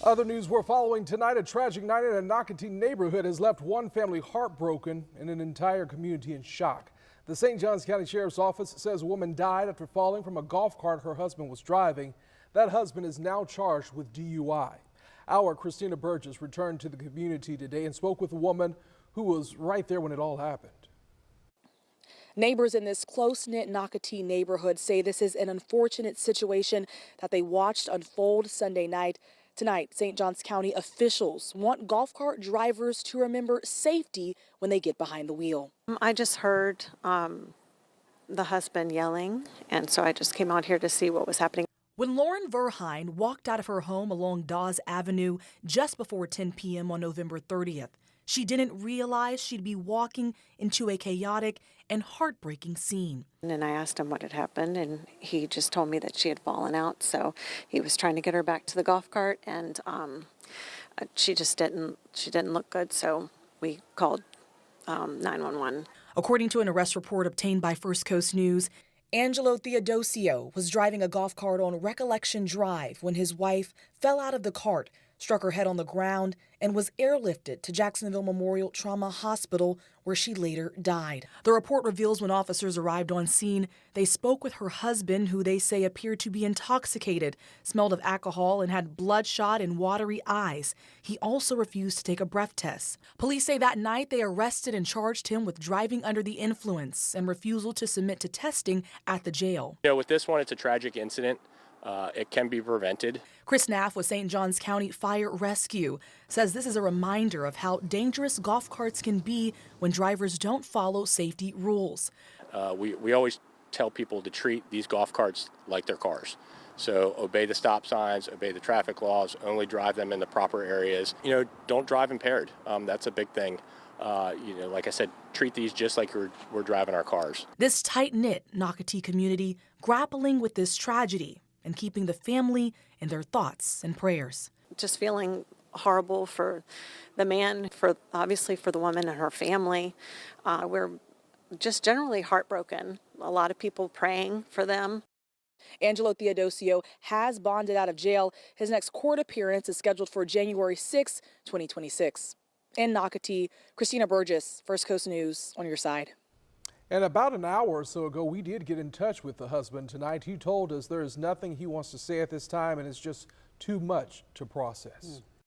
Other news we're following tonight, a tragic night in a Nocatee neighborhood has left one family heartbroken and an entire community in shock. The St. Johns County Sheriff's Office says a woman died after falling from a golf cart her husband was driving. That husband is now charged with DUI. Our Christina Burgess returned to the community today and spoke with a woman who was right there when it all happened. Neighbors in this close-knit Nocatee neighborhood say this is an unfortunate situation that they watched unfold Sunday night. Tonight, St. Johns County officials want golf cart drivers to remember safety when they get behind the wheel. I just heard the husband yelling, and so I just came out here to see what was happening. When Lauren Verheyen walked out of her home along Dawes Avenue just before 10 p.m. on November 30th, she didn't realize she'd be walking into a chaotic and heartbreaking scene. And I asked him what had happened, and he just told me that she had fallen out. So he was trying to get her back to the golf cart, and she didn't look good. So we called 911. According to an arrest report obtained by First Coast News, Angelo Theodosio was driving a golf cart on Recollection Drive when his wife fell out of the cart, struck her head on the ground, and was airlifted to Jacksonville Memorial Trauma Hospital, where she later died. The report reveals when officers arrived on scene, they spoke with her husband, who they say appeared to be intoxicated, smelled of alcohol, and had bloodshot and watery eyes. He also refused to take a breath test. Police say that night they arrested and charged him with driving under the influence and refusal to submit to testing at the jail. You know, with this one, it's a tragic incident. It can be prevented. Chris Naff with St. Johns County Fire Rescue says this is a reminder of how dangerous golf carts can be when drivers don't follow safety rules. We always tell people to treat these golf carts like they're cars. So obey the stop signs, obey the traffic laws, only drive them in the proper areas. You know, don't drive impaired. That's a big thing. You know, like I said, treat these just like we're driving our cars. This tight-knit Nocatee community grappling with this tragedy and keeping the family in their thoughts and prayers. Just feeling horrible for the man, obviously for the woman and her family. We're just generally heartbroken. A lot of people praying for them. Angelo Theodosio has bonded out of jail. His next court appearance is scheduled for January 6, 2026. In Nocatee, Christina Burgess, First Coast News, on your side. And about an hour or so ago, we did get in touch with the husband tonight. He told us there is nothing he wants to say at this time, and it's just too much to process.